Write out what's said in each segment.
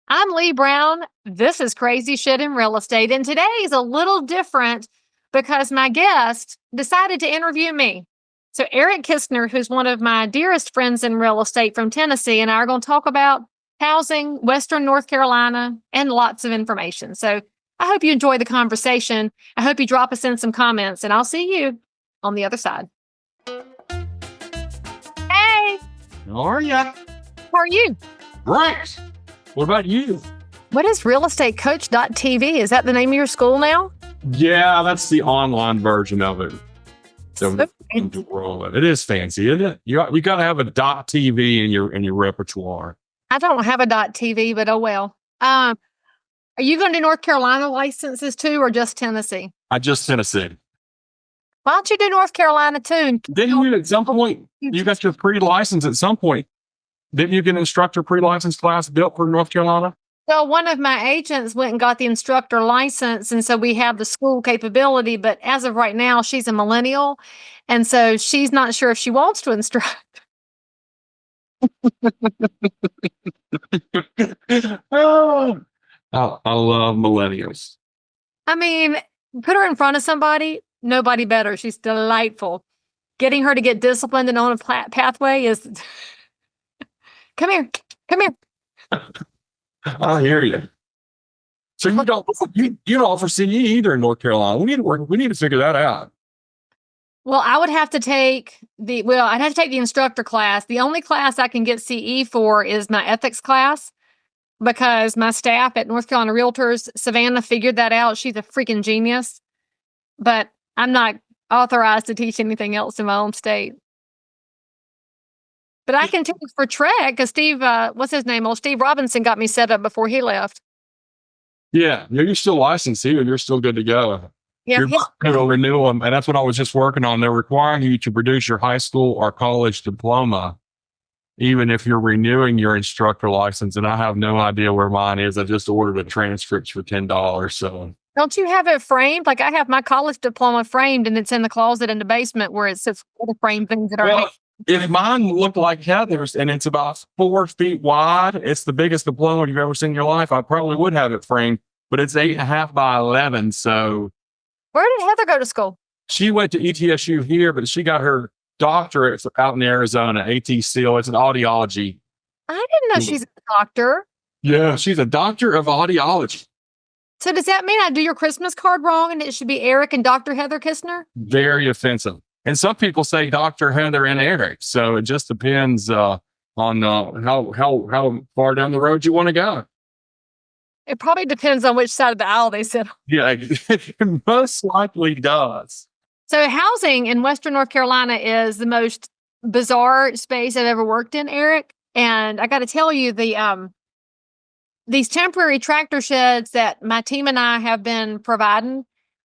I'm Leigh Brown. This is Crazy Shit in Real Estate. And today is a little different because my guest decided to interview me. So, Eric Kistner, who's one of my dearest friends in real estate from Tennessee, and I are going to talk about housing, Western North Carolina, and lots of information. So, I hope you enjoy the conversation. I hope you drop us in some comments, and I'll see you on the other side. Hey, How are ya? how are you? Great. What about you? What is realestatecoach.tv? Is that the name of your school now? Yeah, that's the online version of it. So To roll it. It is fancy, isn't it? You got to have a .tv in your repertoire. I don't have a .tv, but oh well. Are you going to do North Carolina licenses too, or just Tennessee? I just Tennessee. Why don't you do North Carolina too? Didn't you at some point? You got your pre-license at some point. Didn't you get an instructor pre-license class built for North Carolina? Well, one of my agents went and got the instructor license, and so we have the school capability. But as of right now, she's a millennial, and so she's not sure if she wants to instruct. Oh, I love millennials. I mean, put her in front of somebody, nobody better. She's delightful. Getting her to get disciplined and on a pathway is, come here. I hear you. So you don't offer CE either in North Carolina. We need to figure that out. Well, I'd have to take the instructor class. The only class I can get CE for is my ethics class because my staff at North Carolina Realtors, Savannah, figured that out. She's a freaking genius, but I'm not authorized to teach anything else in my own state. But I can take it for Trek because Steve, what's his name? Old Steve Robinson got me set up before he left. Yeah, you're still licensed here. You're still good to go. Yeah, You're not going to renew them, and that's what I was just working on. They're requiring you to produce your high school or college diploma, even if you're renewing your instructor license. And I have no idea where mine is. I just ordered a transcript for $10. So don't you have it framed? Like I have my college diploma framed, and it's in the closet in the basement where it sits all the frame things that are. Well, if mine looked like Heather's and it's about 4 feet wide, it's the biggest diploma you've ever seen in your life, I probably would have it framed, but it's 8.5 by 11. So where did Heather go to school? she went to ETSU here, but she got her doctorate out in Arizona, AT Seal. It's an audiology. I didn't know she's a doctor. Yeah, she's a doctor of audiology. So does that mean I do your Christmas card wrong and it should be Eric and Dr. Heather Kistner? Very offensive. And some people say Dr. Heather and Eric. So it just depends on how far down the road you want to go. It probably depends on which side of the aisle they sit on. Yeah, it most likely does. So housing in Western North Carolina is the most bizarre space I've ever worked in, Eric. And I got to tell you, these temporary tractor sheds that my team and I have been providing,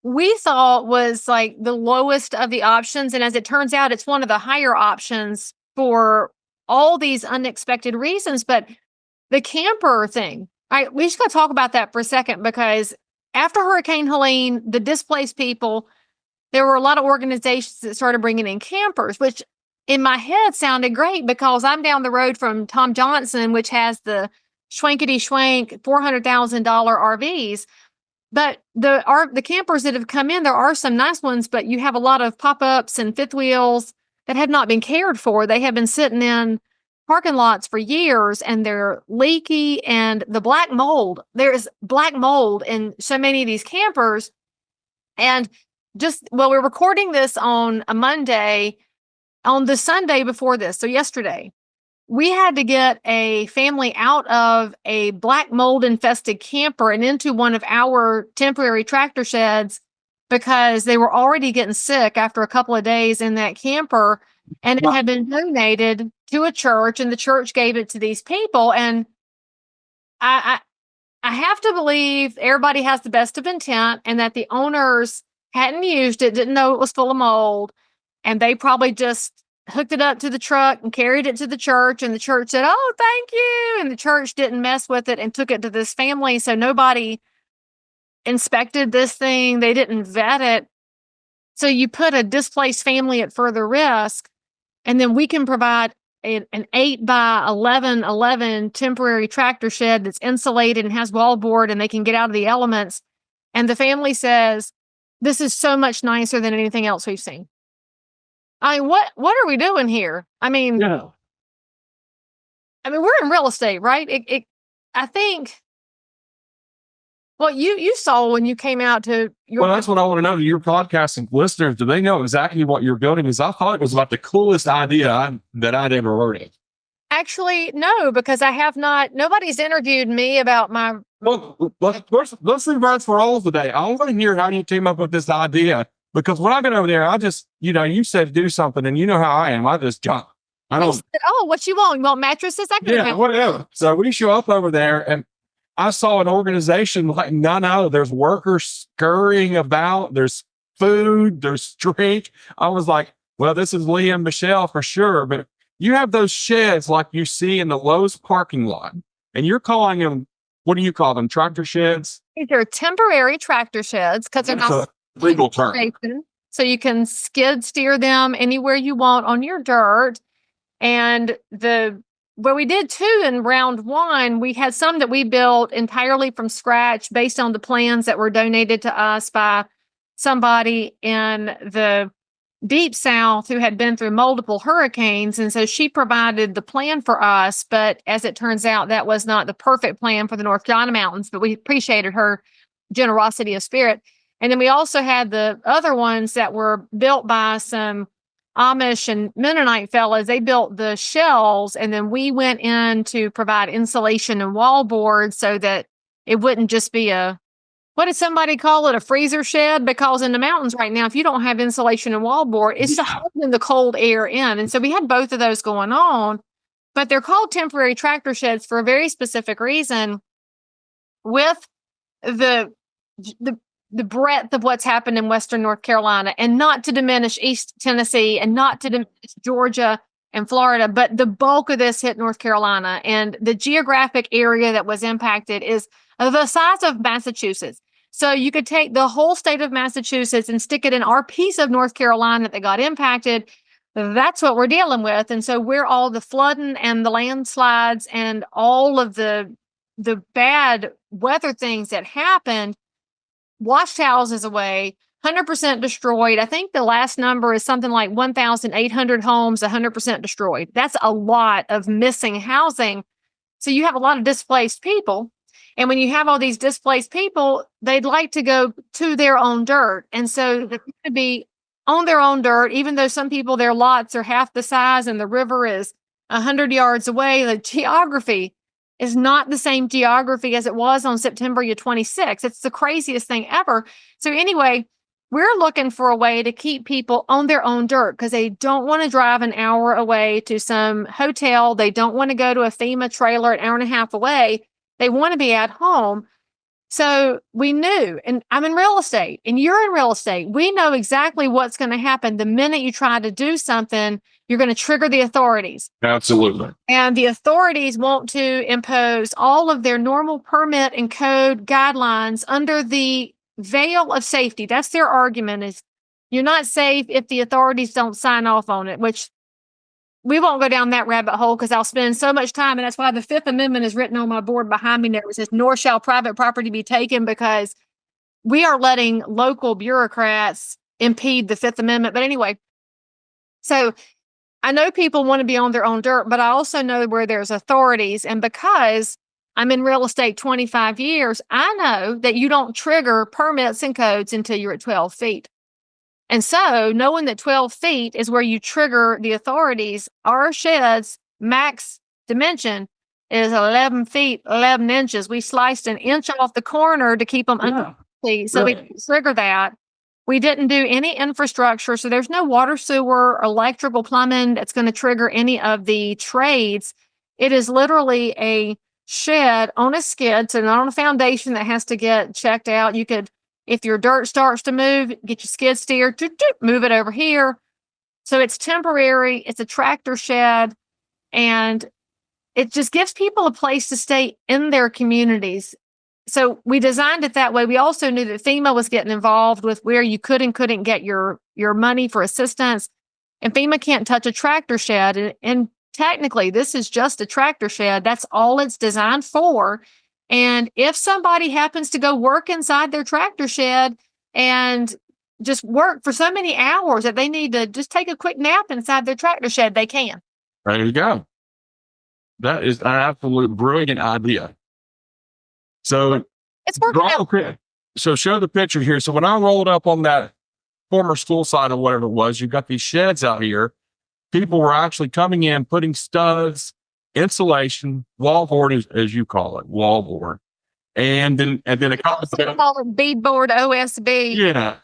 we thought was like the lowest of the options. And as it turns out, it's one of the higher options for all these unexpected reasons. But the camper thing, we just got to talk about that for a second, because after Hurricane Helene, the displaced people, there were a lot of organizations that started bringing in campers, which in my head sounded great because I'm down the road from Tom Johnson, which has the schwankety schwank $400,000 RVs. But the campers that have come in, there are some nice ones, but you have a lot of pop-ups and fifth wheels that have not been cared for. They have been sitting in parking lots for years and they're leaky, and the black mold, there's black mold in so many of these campers. And we're recording this on a Monday. On the Sunday before this, so yesterday, we had to get a family out of a black mold infested camper and into one of our temporary tractor sheds because they were already getting sick after a couple of days in that camper, and it had been donated to a church, and the church gave it to these people. And I have to believe everybody has the best of intent, and that the owners hadn't used it, didn't know it was full of mold, and they probably just hooked it up to the truck and carried it to the church, and the church said, "Oh, thank you." And the church didn't mess with it and took it to this family. So nobody inspected this thing. They didn't vet it. So you put a displaced family at further risk, and then we can provide an 8 by 11 temporary tractor shed that's insulated and has wallboard and they can get out of the elements. And the family says, this is so much nicer than anything else we've seen. I mean, what are we doing here? I mean, Yeah. we're in real estate, right? I think what you saw when you came out to your. Well, that's what I want to know. Your podcasting listeners, do they know exactly what you're building? Because I thought it was about the coolest idea that I'd ever heard of. Actually, no, because I have not. Nobody's interviewed me about my. Well, let's reverse for all today. I want to hear how you came up with this idea. Because when I got over there, I just, you said do something, and you know how I am. I just jump. I don't. Said, oh, what you want? You want mattresses? I can. Yeah, whatever. So we show up over there, and I saw an organization like none other. There's workers scurrying about. There's food. There's drink. I was like, well, this is Leigh and Michelle for sure. But you have those sheds like you see in the Lowe's parking lot, and you're calling them. What do you call them? Tractor sheds? These are temporary tractor sheds because they're not legal term. So you can skid steer them anywhere you want on your dirt. And where we did 2 in round 1, we had some that we built entirely from scratch based on the plans that were donated to us by somebody in the Deep South who had been through multiple hurricanes. And so she provided the plan for us. But as it turns out, that was not the perfect plan for the North Carolina mountains, but we appreciated her generosity of spirit. And then we also had the other ones that were built by some Amish and Mennonite fellas. They built the shells, and then we went in to provide insulation and wallboard so that it wouldn't just be what did somebody call it? A freezer shed? Because in the mountains right now, if you don't have insulation and wallboard, it's just holding the cold air in. And so we had both of those going on, but they're called temporary tractor sheds for a very specific reason. With the breadth of what's happened in Western North Carolina, and not to diminish East Tennessee and not to diminish Georgia and Florida, but the bulk of this hit North Carolina, and the geographic area that was impacted is the size of Massachusetts. So you could take the whole state of Massachusetts and stick it in our piece of North Carolina that got impacted. That's what we're dealing with. And so where all the flooding and the landslides and all of the bad weather things that happened washed houses away, 100% destroyed. I think the last number is something like 1,800 homes, 100% destroyed. That's a lot of missing housing. So you have a lot of displaced people. And when you have all these displaced people, they'd like to go to their own dirt. And so they're going to be on their own dirt, even though some people, their lots are half the size and the river is 100 yards away. The geography is not the same geography as it was on September 26th. It's the craziest thing ever. So anyway, we're looking for a way to keep people on their own dirt because they don't want to drive an hour away to some hotel. They don't want to go to a FEMA trailer an hour and a half away. They want to be at home. So we knew, and I'm in real estate and you're in real estate. We know exactly what's going to happen. The minute you try to do something, you're going to trigger the authorities. Absolutely. And the authorities want to impose all of their normal permit and code guidelines under the veil of safety. That's their argument, is you're not safe if the authorities don't sign off on it, which we won't go down that rabbit hole because I'll spend so much time. And that's why the Fifth Amendment is written on my board behind me there. It says, nor shall private property be taken, because we are letting local bureaucrats impede the Fifth Amendment. But anyway, so I know people want to be on their own dirt, but I also know where there's authorities. And because I'm in real estate 25 years, I know that you don't trigger permits and codes until you're at 12 feet. And so knowing that 12 feet is where you trigger the authorities, our shed's max dimension is 11 feet, 11 inches. We sliced an inch off the corner to keep them under feet. So we trigger that. We didn't do any infrastructure. So there's no water, sewer, or electrical, plumbing that's going to trigger any of the trades. It is literally a shed on a skid, so not on a foundation that has to get checked out. You could, if your dirt starts to move, get your skid steer, move it over here. So it's temporary. It's a tractor shed, and it just gives people a place to stay in their communities. So we designed it that way. We also knew that FEMA was getting involved with where you could and couldn't get your money for assistance. And FEMA can't touch a tractor shed. And technically this is just a tractor shed. That's all it's designed for. And if somebody happens to go work inside their tractor shed and just work for so many hours that they need to just take a quick nap inside their tractor shed, they can. There you go. That is an absolute brilliant idea. So it's working out. So show the picture here. So when I rolled up on that former school site or whatever it was, you've got these sheds out here. People were actually coming in, putting studs, insulation, wallboard, as you call it, wallboard. And then a couple of call it beadboard OSB.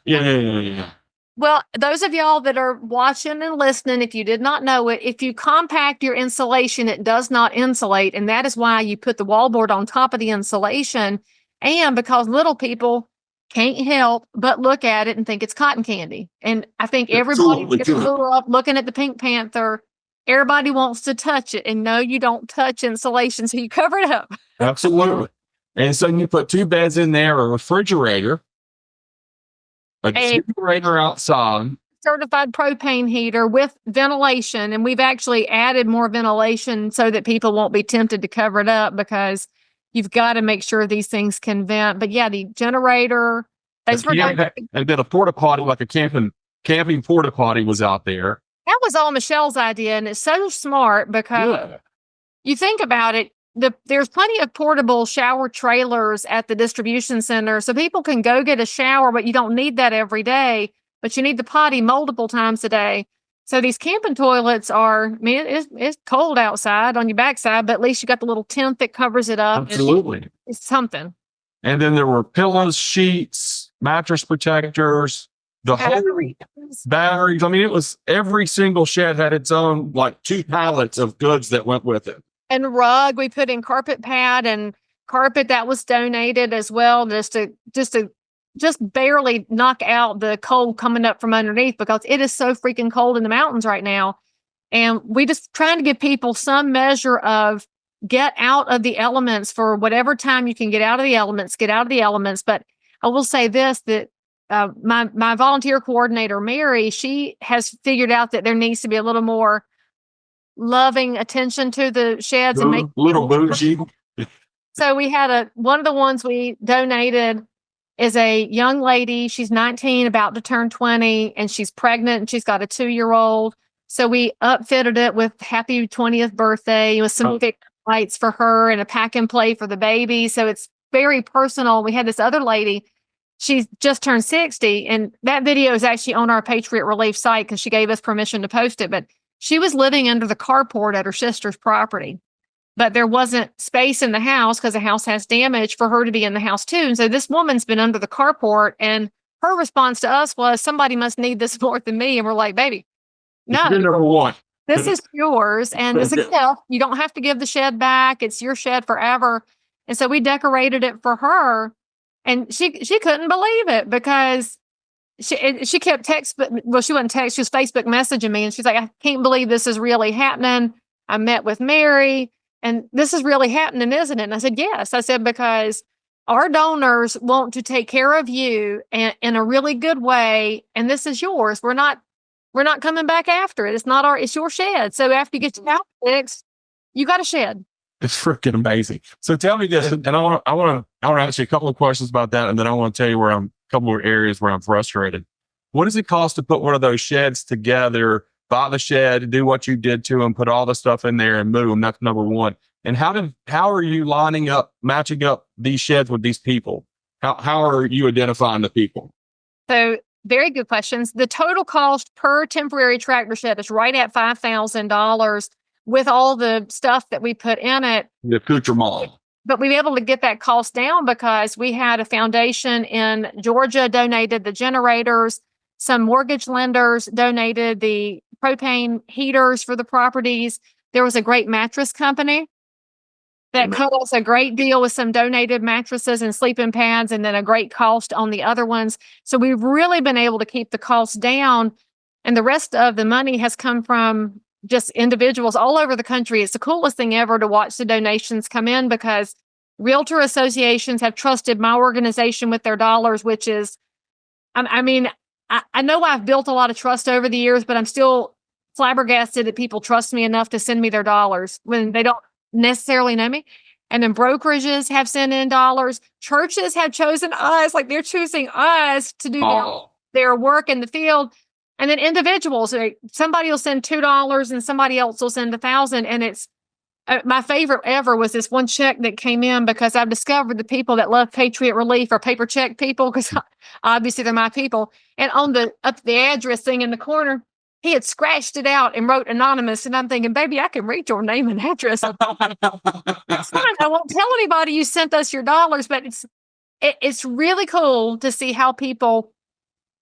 Yeah. Well, those of y'all that are watching and listening, if you did not know it, if you compact your insulation, it does not insulate. And that is why you put the wallboard on top of the insulation. And because little people can't help but look at it and think it's cotton candy. And I think everybody grew up looking at the Pink Panther. Everybody wants to touch it. And no, you don't touch insulation, so you cover it up. Absolutely. And so you put 2 beds in there, a refrigerator, a generator outside, certified propane heater with ventilation. And we've actually added more ventilation so that people won't be tempted to cover it up, because you've got to make sure these things can vent. But yeah, the generator. And then a porta potty, like a camping porta potty, was out there. That was all Michelle's idea. And it's so smart because you think about it, there's plenty of portable shower trailers at the distribution center. So people can go get a shower, but you don't need that every day. But you need the potty multiple times a day. So these camping toilets it's cold outside on your backside, but at least you got the little tent that covers it up. Absolutely. It's something. And then there were pillows, sheets, mattress protectors, the whole batteries. I mean, it was every single shed had its own, like 2 pallets of goods that went with it. And rug, we put in carpet pad and carpet that was donated as well, just barely knock out the cold coming up from underneath, because it is so freaking cold in the mountains right now. And we just trying to give people some measure of get out of the elements for whatever time you can get out of the elements, But I will say this, that my volunteer coordinator, Mary, she has figured out that there needs to be a little more loving attention to the sheds and make little bougie. So we had one of the ones we donated is a young lady. She's 19, about to turn 20, and she's pregnant, and she's got a 2-year-old. So we upfitted it with happy 20th birthday with some lights for her and a pack and play for the baby. So it's very personal. We had this other lady. She's just turned 60, and that video is actually on our Patriot Relief site because she gave us permission to post it. But she was living under the carport at her sister's property, but there wasn't space in the house because the house has damage for her to be in the house too. And so this woman's been under the carport, and her response to us was, somebody must need this more than me. And we're like, baby, no, you're number one. This is yours. And it's a gift. You don't have to give the shed back. It's your shed forever. And so we decorated it for her, and she couldn't believe it because she kept she wasn't text, she was Facebook messaging me, and she's like, I can't believe this is really happening. I met with Mary, and this is really happening, isn't it? And I said, yes. I said, because our donors want to take care of you in a really good way, and this is yours. We're not coming back after it. It's your shed. So after you get your house fixed, you got a shed. It's freaking amazing. So tell me this, and I want to ask you a couple of questions about that, and then I want to tell you a couple of areas where I'm frustrated. What does it cost to put one of those sheds together, buy the shed, do what you did to them, put all the stuff in there and move them? That's number one. And how are you matching up these sheds with these people? How are you identifying the people? So very good questions. The total cost per temporary tractor shed is right at $5,000 with all the stuff that we put in it. The accoutrement. But we were able to get that cost down because we had a foundation in Georgia donated the generators. Some mortgage lenders donated the propane heaters for the properties. There was a great mattress company that cut us a great deal with some donated mattresses and sleeping pads, and then a great cost on the other ones. So we've really been able to keep the costs down, and the rest of the money has come from just individuals all over the country. It's the coolest thing ever to watch the donations come in, because realtor associations have trusted my organization with their dollars, which is, I know I've built a lot of trust over the years, but I'm still flabbergasted that people trust me enough to send me their dollars when they don't necessarily know me. And then brokerages have sent in dollars. Churches have chosen us, like they're choosing us to do their work in the field. And then individuals, like somebody will send $2 and somebody else will send 1,000. And it's my favorite ever was this one check that came in because I've discovered the people that love Patriot Relief are paper check people because obviously they're my people. And on the address thing in the corner, he had scratched it out and wrote anonymous. And I'm thinking, baby, I can read your name and address. It's fine. I won't tell anybody you sent us your dollars, but it's really cool to see how people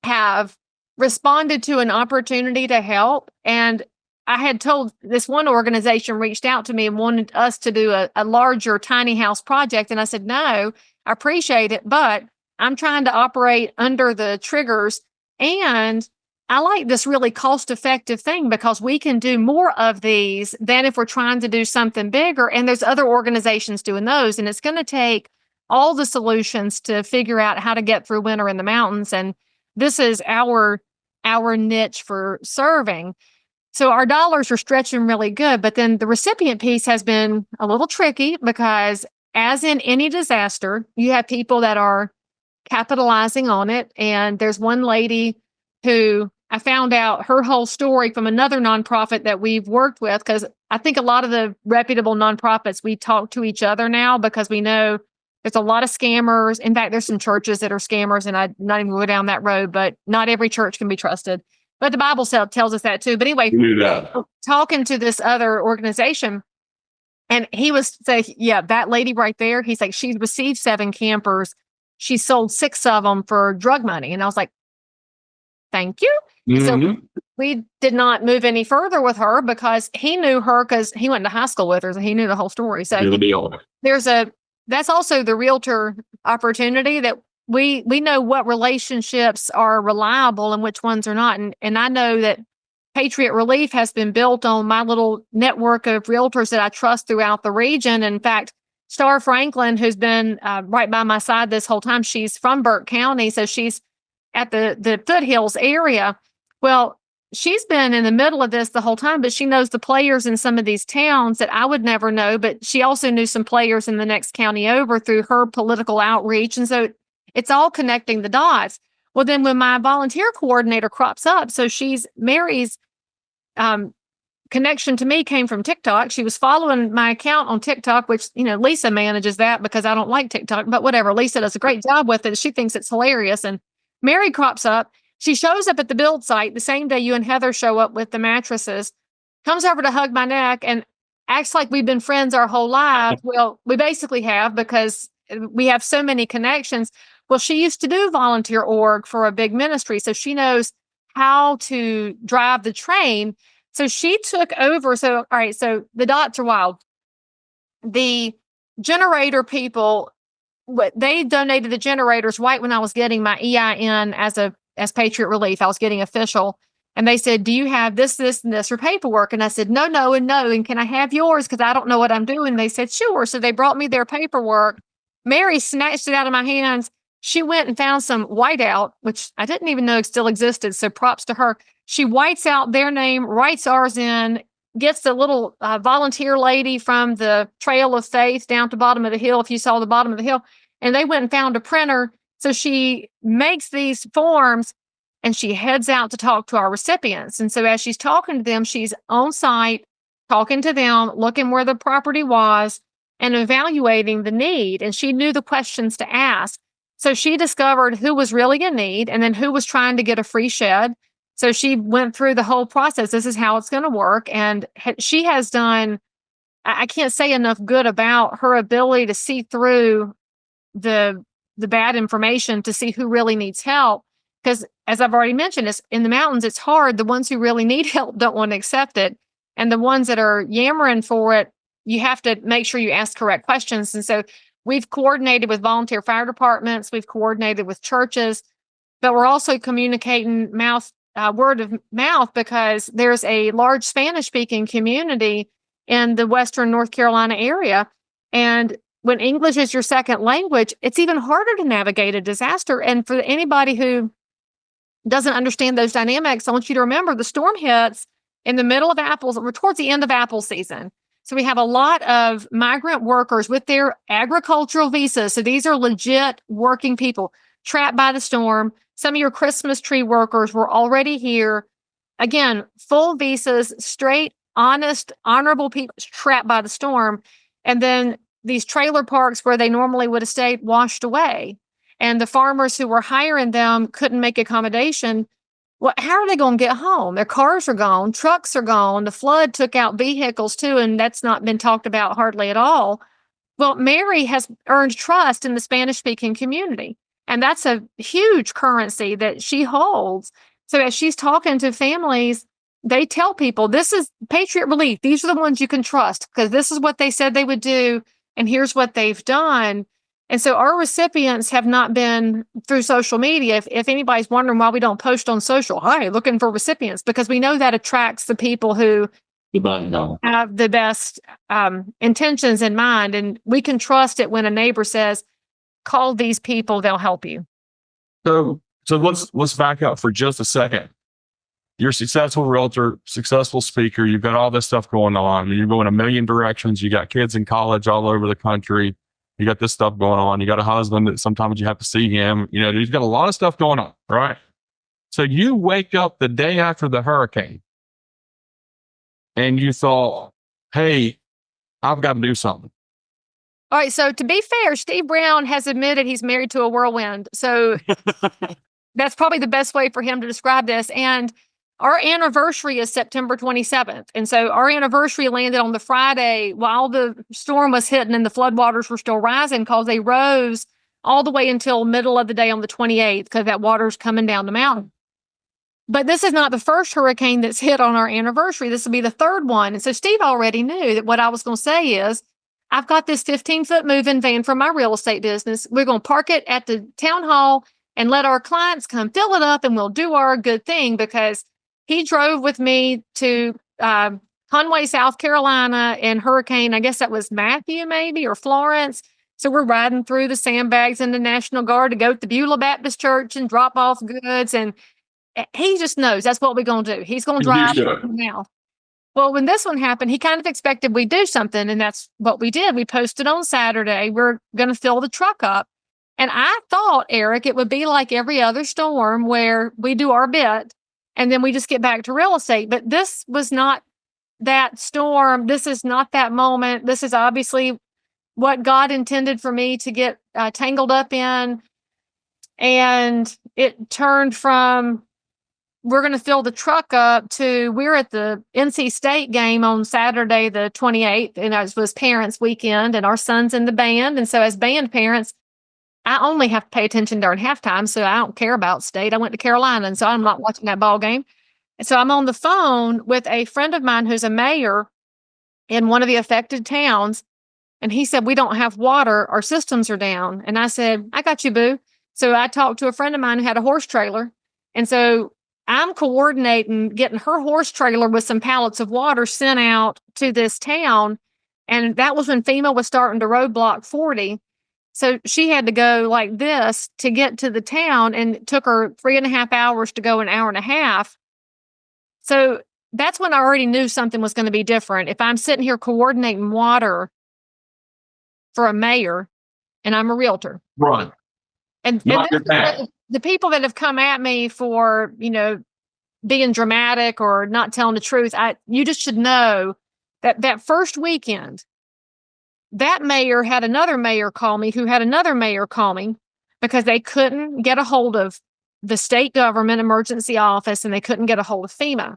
have responded to an opportunity to help. And I had told this one organization reached out to me and wanted us to do a larger tiny house project. And I said, no, I appreciate it, but I'm trying to operate under the triggers. And I like this really cost-effective thing because we can do more of these than if we're trying to do something bigger. And there's other organizations doing those. And it's going to take all the solutions to figure out how to get through winter in the mountains. And this is our niche for serving. So our dollars are stretching really good, but then the recipient piece has been a little tricky because as in any disaster, you have people that are capitalizing on it. And there's one lady who I found out her whole story from another nonprofit that we've worked with, because I think a lot of the reputable nonprofits, we talk to each other now because we know there's a lot of scammers. In fact, there's some churches that are scammers, and I'm not even go down that road, but not every church can be trusted. But the Bible tells us that too. But anyway, talking to this other organization, and he was saying, yeah, that lady right there, he's like, she's received 7 campers. She sold 6 of them for drug money. And I was like, thank you. So we did not move any further with her because he knew her because he went to high school with her. So he knew the whole story. So that's also the realtor opportunity that we know what relationships are reliable and which ones are not. And I know that Patriot Relief has been built on my little network of realtors that I trust throughout the region. In fact, Star Franklin, who's been right by my side this whole time, she's from Burke County. So she's at the foothills area. Well, she's been in the middle of this the whole time, but she knows the players in some of these towns that I would never know. But she also knew some players in the next county over through her political outreach. And so it's all connecting the dots. Well, then when my volunteer coordinator crops up, so Mary's connection to me came from TikTok. She was following my account on TikTok, which, Lisa manages that because I don't like TikTok, but whatever. Lisa does a great job with it. She thinks it's hilarious. And Mary crops up. She shows up at the build site the same day you and Heather show up with the mattresses, comes over to hug my neck and acts like we've been friends our whole lives. Well, we basically have because we have so many connections. Well, she used to do volunteer org for a big ministry, so she knows how to drive the train. So she took over. So, all right, so the dots are wild. The generator people, they donated the generators right when I was getting my EIN as Patriot Relief. I was getting official. And they said, do you have this, and this for paperwork? And I said, no, and no. And can I have yours? Because I don't know what I'm doing. They said, sure. So they brought me their paperwork. Mary snatched it out of my hands. She went and found some whiteout, which I didn't even know still existed. So props to her. She whites out their name, writes ours in, gets the little volunteer lady from the Trail of Faith down to bottom of the hill. If you saw the bottom of the hill, and they went and found a printer. So she makes these forms and she heads out to talk to our recipients. And so as she's talking to them, she's on site, talking to them, looking where the property was and evaluating the need. And she knew the questions to ask. So she discovered who was really in need and then who was trying to get a free shed. So she went through the whole process. This is how it's going to work. And she has done, I can't say enough good about her ability to see through the bad information to see who really needs help. Because as I've already mentioned, it's in the mountains, it's hard. The ones who really need help don't want to accept it. And the ones that are yammering for it, you have to make sure you ask correct questions. And so we've coordinated with volunteer fire departments. We've coordinated with churches, but we're also communicating word of mouth because there's a large Spanish-speaking community in the Western North Carolina area. And when English is your second language, it's even harder to navigate a disaster. And for anybody who doesn't understand those dynamics, I want you to remember the storm hits in the middle of apples. We're towards the end of apple season. So we have a lot of migrant workers with their agricultural visas. So these are legit working people trapped by the storm. Some of your Christmas tree workers were already here. Again, full visas, straight, honest, honorable people trapped by the storm. And then these trailer parks where they normally would have stayed washed away. And the farmers who were hiring them couldn't make accommodation. Well, how are they going to get home? Their cars are gone. Trucks are gone. The flood took out vehicles too, and that's not been talked about hardly at all. Well, Mary has earned trust in the Spanish-speaking community, and that's a huge currency that she holds. So as she's talking to families, they tell people, this is Patriot Relief. These are the ones you can trust because this is what they said they would do, and here's what they've done. And so our recipients have not been through social media. If anybody's wondering why we don't post on social, hi, looking for recipients, because we know that attracts the people who have the best intentions in mind. And we can trust it when a neighbor says, call these people, they'll help you. So let's back up for just a second. You're a successful realtor, successful speaker. You've got all this stuff going on. You're going a million directions. You got kids in college all over the country. You got this stuff going on. You got a husband that sometimes you have to see him. You know, you've got a lot of stuff going on, right? So you wake up the day after the hurricane and you thought, hey, I've got to do something. All right. So to be fair, Steve Brown has admitted he's married to a whirlwind. So that's probably the best way for him to describe this. And our anniversary is September 27th. And so our anniversary landed on the Friday while the storm was hitting and the floodwaters were still rising because they rose all the way until middle of the day on the 28th because that water's coming down the mountain. But this is not the first hurricane that's hit on our anniversary. This will be the third one. And so Steve already knew that what I was going to say is, I've got this 15-foot moving van from my real estate business. We're going to park it at the town hall and let our clients come fill it up and we'll do our good thing because he drove with me to Conway, South Carolina in hurricane. I guess that was Matthew maybe or Florence. So we're riding through the sandbags in the National Guard to go to the Beulah Baptist Church and drop off goods. And he just knows that's what we're going to do. He's going to drive now. Well, when this one happened, he kind of expected we'd do something. And that's what we did. We posted on Saturday. We're going to fill the truck up. And I thought, Eric, it would be like every other storm where we do our bit and then we just get back to real estate. But this was not that storm. This is not that moment. This is obviously what God intended for me to get tangled up in. And it turned from we're going to fill the truck up to we're at the NC State game on Saturday, the 28th. And it was parents' weekend and our son's in the band. And so as band parents, I only have to pay attention during halftime, so I don't care about state. I went to Carolina, and so I'm not watching that ball game. And so I'm on the phone with a friend of mine who's a mayor in one of the affected towns, and he said, we don't have water. Our systems are down. And I said, I got you, boo. So I talked to a friend of mine who had a horse trailer, and so I'm coordinating getting her horse trailer with some pallets of water sent out to this town, and that was when FEMA was starting to roadblock 40. So she had to go like this to get to the town, and it took her 3.5 hours to go an hour and a half. So that's when I already knew something was going to be different. If I'm sitting here coordinating water for a mayor and I'm a realtor. Right. And the people that have come at me for, being dramatic or not telling the truth, you just should know that first weekend, that mayor had another mayor call me who had another mayor call me because they couldn't get a hold of the state government emergency office and they couldn't get a hold of FEMA.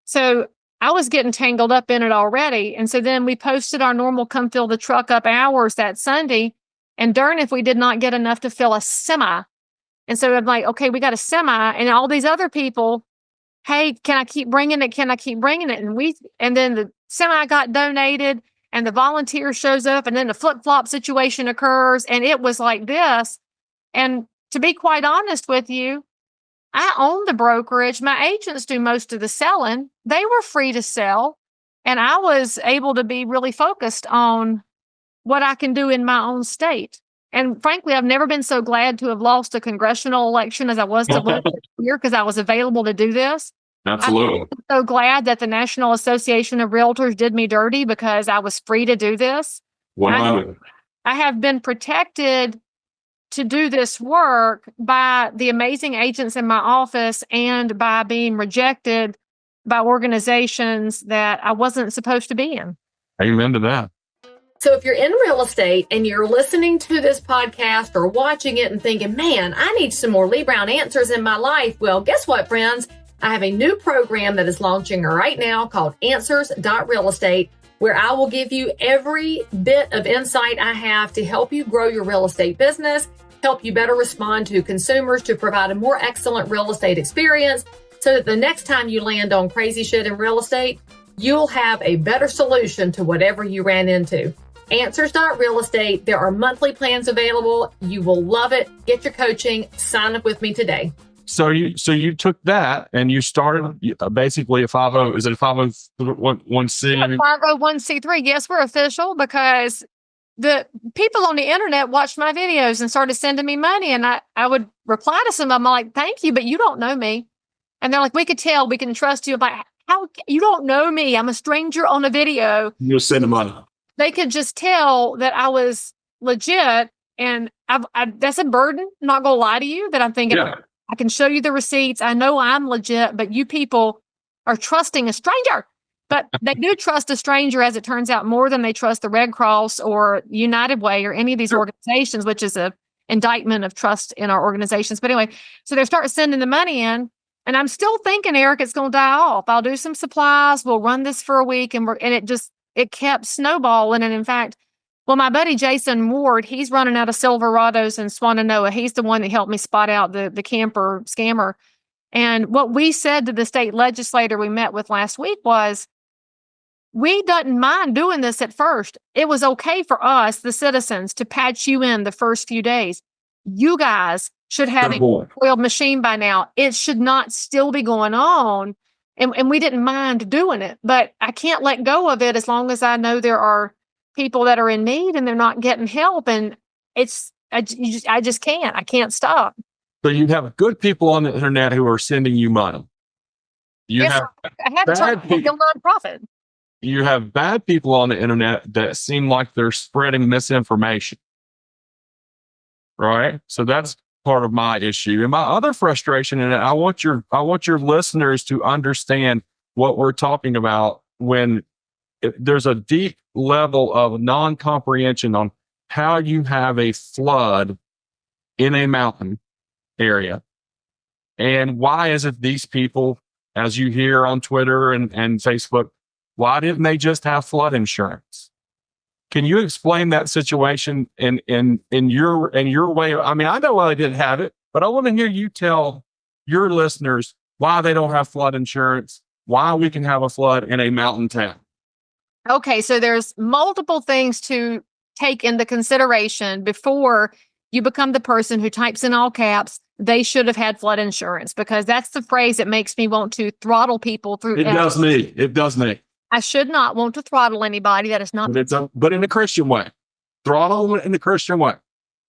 So I was getting tangled up in it already. And so then we posted our normal come fill the truck up hours that Sunday. And darn if we did not get enough to fill a semi. And so I'm like, okay, we got a semi. And all these other people, hey, can I keep bringing it? Can I keep bringing it? And then the semi got donated. And the volunteer shows up and then the flip-flop situation occurs. And it was like this. And to be quite honest with you, I own the brokerage. My agents do most of the selling. They were free to sell. And I was able to be really focused on what I can do in my own state. And frankly, I've never been so glad to have lost a congressional election as I was to lose here because I was available to do this. Absolutely. I'm so glad that the National Association of Realtors did me dirty because I was free to do this. 100. I have been protected to do this work by the amazing agents in my office and by being rejected by organizations that I wasn't supposed to be in. Amen to that. So if you're in real estate and you're listening to this podcast or watching it and thinking, man, I need some more Leigh Brown answers in my life. Well, guess what, friends? I have a new program that is launching right now called Answers.Real-Estate, where I will give you every bit of insight I have to help you grow your real estate business, help you better respond to consumers, to provide a more excellent real estate experience so that the next time you land on crazy shit in real estate, you'll have a better solution to whatever you ran into. Answers.Real-Estate. There are monthly plans available. You will love it. Get your coaching. Sign up with me today. So you took that and you started basically a 50, is it a 501c? 501c3. Yes, we're official because the people on the internet watched my videos and started sending me money. And I would reply to some of them, I'm like, thank you, but you don't know me. And they're like, we could tell, we can trust you. I'm like, how you don't know me? I'm a stranger on a video. You'll send them money. They could just tell that I was legit. And that's a burden. I'm not going to lie to you that I'm thinking, Yeah. I can show you the receipts. I know I'm legit, but you people are trusting a stranger. But they do trust a stranger, as it turns out, more than they trust the Red Cross or United Way or any of these organizations, which is a indictment of trust in our organizations. But anyway, so they start sending the money in, and I'm still thinking, Eric, it's going to die off. I'll do some supplies. We'll run this for a week, and it kept snowballing. And in fact, well, my buddy Jason Ward, he's running out of Silverados in Swannanoa. He's the one that helped me spot out the camper scammer. And what we said to the state legislator we met with last week was, we didn't mind doing this at first. It was okay for us, the citizens, to patch you in the first few days. You guys should have a oiled machine by now. It should not still be going on. And we didn't mind doing it. But I can't let go of it as long as I know there are people that are in need and they're not getting help. And I just can't. I can't stop. So you have good people on the internet who are sending you money. I have to start a nonprofit. You have bad people on the internet that seem like they're spreading misinformation. Right? So that's part of my issue. And my other frustration, and I want your listeners to understand what we're talking about when there's a deep level of non-comprehension on how you have a flood in a mountain area. And why is it these people, as you hear on Twitter and Facebook, why didn't they just have flood insurance? Can you explain that situation in your way? I mean, I know why they didn't have it, but I want to hear you tell your listeners why they don't have flood insurance, why we can have a flood in a mountain town. Okay, so there's multiple things to take into consideration before you become the person who types in all caps, they should have had flood insurance, because that's the phrase that makes me want to throttle people through. It does me. I should not want to throttle anybody. That is not. But in a Christian way. Throttle in the Christian way.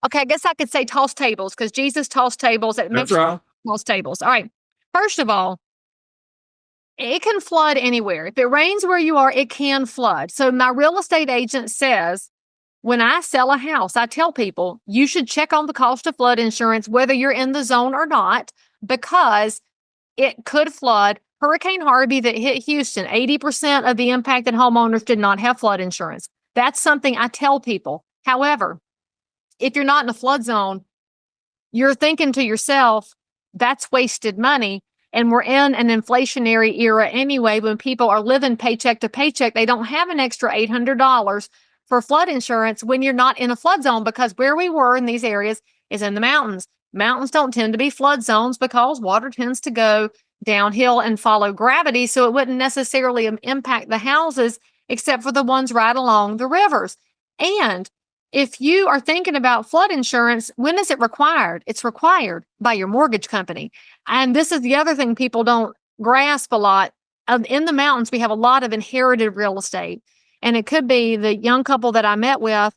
Okay, I guess I could say toss tables, because Jesus tossed tables. That's right. Toss tables. All right. First of all, it can flood anywhere. If it rains where you are, it can flood. So my real estate agent says, when I sell a house, I tell people you should check on the cost of flood insurance, whether you're in the zone or not, because it could flood. Hurricane Harvey that hit Houston, 80% of the impacted homeowners did not have flood insurance. That's something I tell people. However, if you're not in a flood zone, you're thinking to yourself, that's wasted money. And we're in an inflationary era anyway. When people are living paycheck to paycheck, they don't have an extra $800 for flood insurance when you're not in a flood zone, because where we were in these areas is in the mountains. Mountains don't tend to be flood zones because water tends to go downhill and follow gravity. So it wouldn't necessarily impact the houses except for the ones right along the rivers. And if you are thinking about flood insurance, when is it required? It's required by your mortgage company. And this is the other thing people don't grasp a lot. In the mountains, we have a lot of inherited real estate. And it could be the young couple that I met with,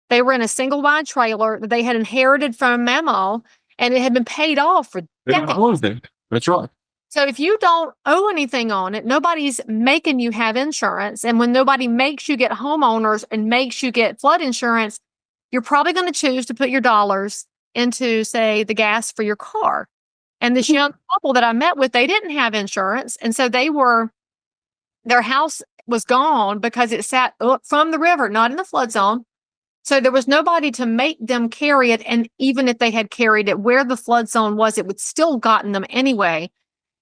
they were in a single wide trailer that they had inherited from Mamo, and it had been paid off for decades. That's right. So if you don't owe anything on it, nobody's making you have insurance. And when nobody makes you get homeowners and makes you get flood insurance, you're probably going to choose to put your dollars into, say, the gas for your car. And this young couple that I met with, they didn't have insurance. And so their house was gone because it sat up from the river, not in the flood zone. So there was nobody to make them carry it. And even if they had carried it where the flood zone was, it would still gotten them anyway.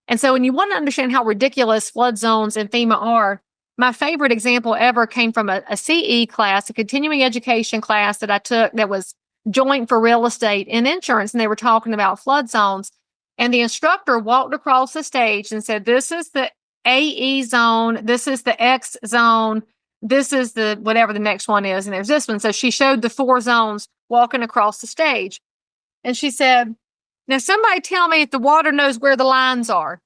And so when you want to understand how ridiculous flood zones and FEMA are, my favorite example ever came from a CE class, a continuing education class that I took that was joint for real estate and insurance. And they were talking about flood zones. And the instructor walked across the stage and said, this is the AE zone. This is the X zone. This is the whatever the next one is. And there's this one. So she showed the 4 zones walking across the stage. And she said, now somebody tell me if the water knows where the lines are.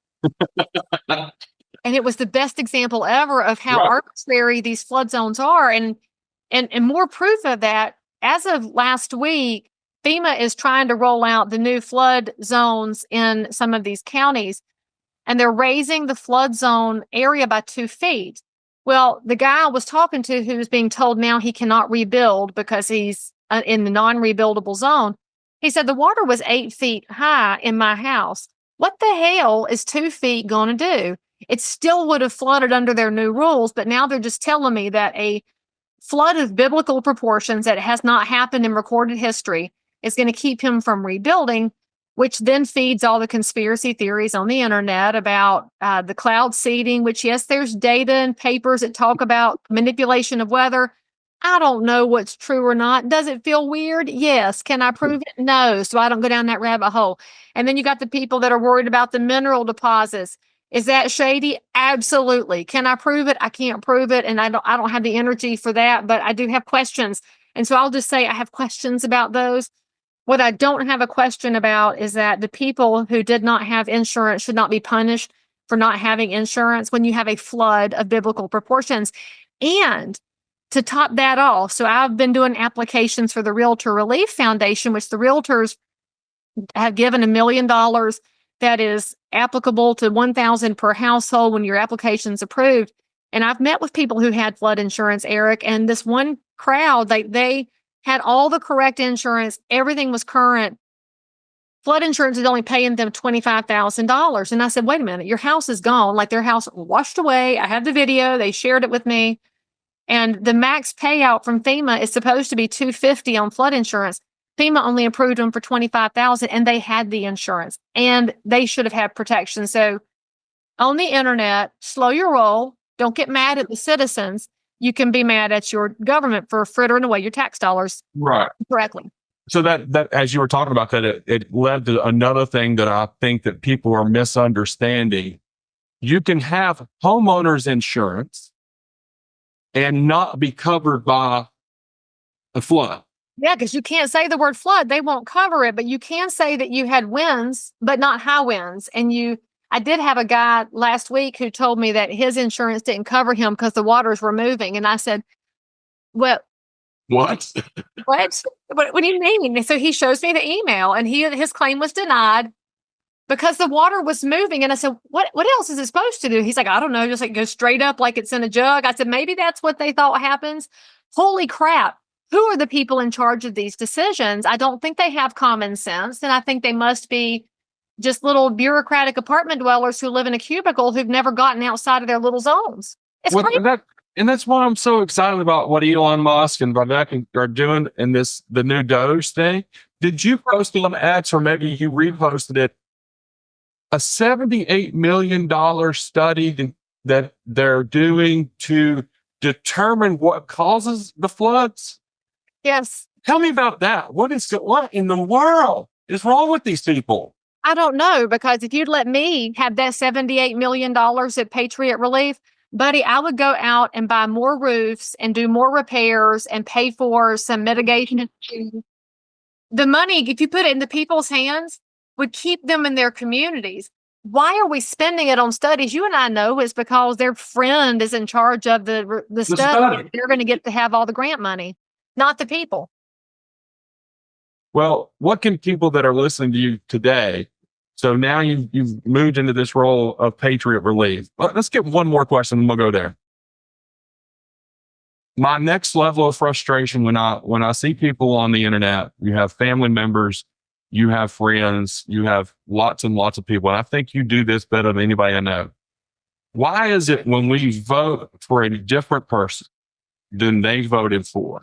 And it was the best example ever of how arbitrary these flood zones are. And more proof of that, as of last week, FEMA is trying to roll out the new flood zones in some of these counties, and they're raising the flood zone area by 2 feet. Well, the guy I was talking to who's being told now he cannot rebuild because he's in the non-rebuildable zone, he said the water was 8 feet high in my house. What the hell is 2 feet going to do? It still would have flooded under their new rules, but now they're just telling me that a flood of biblical proportions that has not happened in recorded history is going to keep him from rebuilding, which then feeds all the conspiracy theories on the internet about the cloud seeding, which, yes, there's data and papers that talk about manipulation of weather. I don't know what's true or not. Does it feel weird? Yes. Can I prove it? No. So I don't go down that rabbit hole. And then you got the people that are worried about the mineral deposits. Is that shady? Absolutely. Can I prove it? I can't prove it. And I don't have the energy for that, but I do have questions. And so I'll just say I have questions about those. What I don't have a question about is that the people who did not have insurance should not be punished for not having insurance when you have a flood of biblical proportions. And to top that off, so I've been doing applications for the Realtor Relief Foundation, which the realtors have given $1 million that is applicable to $1,000 per household when your application's approved. And I've met with people who had flood insurance, Eric, and this one crowd, they had all the correct insurance. Everything was current. Flood insurance is only paying them $25,000. And I said, wait a minute, your house is gone. Like their house washed away. I have the video. They shared it with me. And the max payout from FEMA is supposed to be $250 on flood insurance. FEMA only approved them for $25,000, and they had the insurance, and they should have had protection. So on the internet, slow your roll. Don't get mad at the citizens. You can be mad at your government for frittering away your tax dollars correctly. So that as you were talking about that, it led to another thing that I think that people are misunderstanding. You can have homeowners insurance and not be covered by a flood. Yeah, because you can't say the word flood. They won't cover it, but you can say that you had winds, but not high winds. And I did have a guy last week who told me that his insurance didn't cover him because the waters were moving. And I said, well, what? What do you mean? And so he shows me the email, and his claim was denied because the water was moving. And I said, what else is it supposed to do? He's like, I don't know, just like go straight up like it's in a jug. I said, maybe that's what they thought happens. Holy crap. Who are the people in charge of these decisions? I don't think they have common sense. And I think they must be just little bureaucratic apartment dwellers who live in a cubicle who've never gotten outside of their little zones. It's crazy. And that's why I'm so excited about what Elon Musk and Vivek are doing in the new Doge thing. Did you post on X, or maybe you reposted it, a $78 million study that they're doing to determine what causes the floods? Yes. Tell me about that. What in the world is wrong with these people? I don't know, because if you'd let me have that $78 million at Patriot Relief, buddy, I would go out and buy more roofs and do more repairs and pay for some mitigation. The money, if you put it in the people's hands, would keep them in their communities. Why are we spending it on studies? You and I know it's because their friend is in charge of the study. They're going to get to have all the grant money, not the people. Well, what can people that are listening to you today So now you've moved into this role of Patriot Relief. Let's get one more question and we'll go there. My next level of frustration when I see people on the internet, you have family members, you have friends, you have lots and lots of people, and I think you do this better than anybody I know. Why is it when we vote for a different person than they voted for,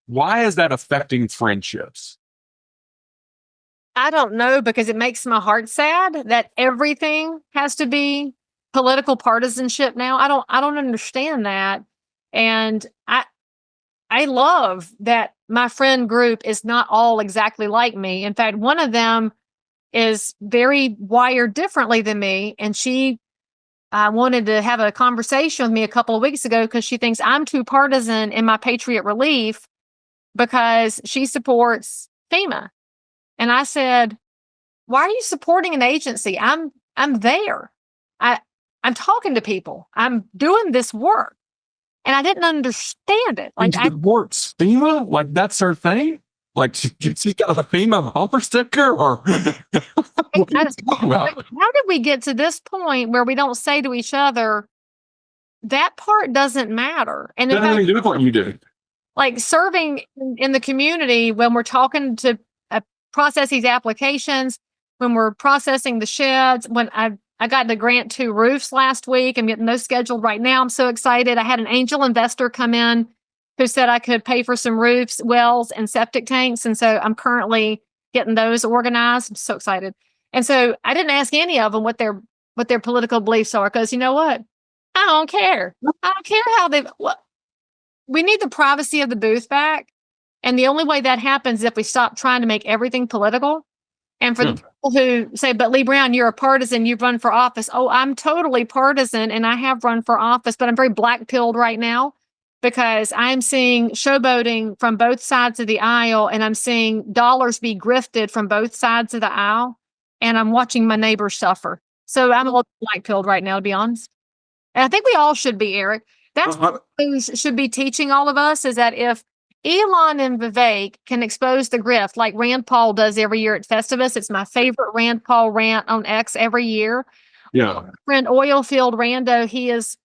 why is that affecting friendships? I don't know, because it makes my heart sad that everything has to be political partisanship now. I don't understand that. And I love that my friend group is not all exactly like me. In fact, one of them is very wired differently than me. And she wanted to have a conversation with me a couple of weeks ago because she thinks I'm too partisan in my Patriot Relief because she supports FEMA. And I said, why are you supporting an agency? I'm there. I'm talking to people. I'm doing this work. And I didn't understand it. Like, it works. FEMA? Like, that's her thing? Like, she got a FEMA bumper sticker? Or what are you talking about? How did we get to this point where we don't say to each other, that part doesn't matter? And That doesn't do what you do. Like serving in the community, when we're talking to process these applications, when we're processing the sheds, when I got to grant 2 roofs last week. I'm getting those scheduled right now. I'm so excited. I had an angel investor come in who said I could pay for some roofs, wells, and septic tanks. And so I'm currently getting those organized. I'm so excited. And so I didn't ask any of them what their political beliefs are, because you know what? I don't care. I don't care how we need the privacy of the booth back. And the only way that happens is if we stop trying to make everything political. And for the people who say, but Leigh Brown, you're a partisan, you've run for office. Oh, I'm totally partisan and I have run for office, but I'm very black-pilled right now because I'm seeing showboating from both sides of the aisle, and I'm seeing dollars be grifted from both sides of the aisle, and I'm watching my neighbors suffer. So I'm a little black-pilled right now, to be honest. And I think we all should be, Eric. That's what we should be teaching all of us, is that if Elon and Vivek can expose the grift like Rand Paul does every year at Festivus. It's my favorite Rand Paul rant on X every year. Yeah. My friend Oilfield Rando,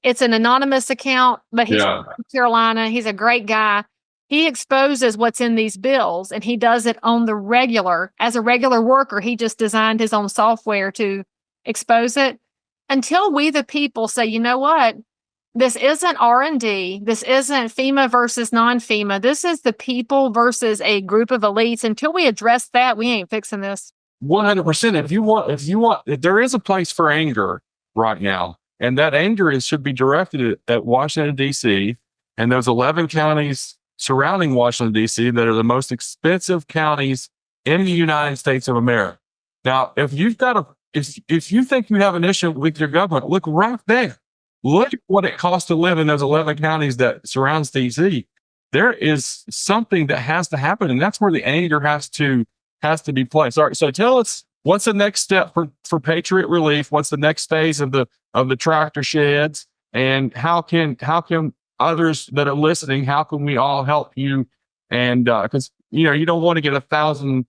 it's an anonymous account, but he's from Carolina. He's a great guy. He exposes what's in these bills, and he does it on the regular. As a regular worker, he just designed his own software to expose it. Until we, the people, say, you know what? This isn't R&D. This isn't FEMA versus non-FEMA. This is the people versus a group of elites. Until we address that, we ain't fixing this. 100%. If there is a place for anger right now, and that anger should be directed at Washington, D.C., and those 11 counties surrounding Washington, D.C. that are the most expensive counties in the United States of America. Now, if you think you have an issue with your government, look right there. Look at what it costs to live in those 11 counties that surrounds DC. There is something that has to happen, and that's where the anger has to be placed. All right, so tell us, what's the next step for Patriot Relief? What's the next phase of the tractor sheds? And how can others that are listening, how can we all help you? And because you don't want to get 1,000,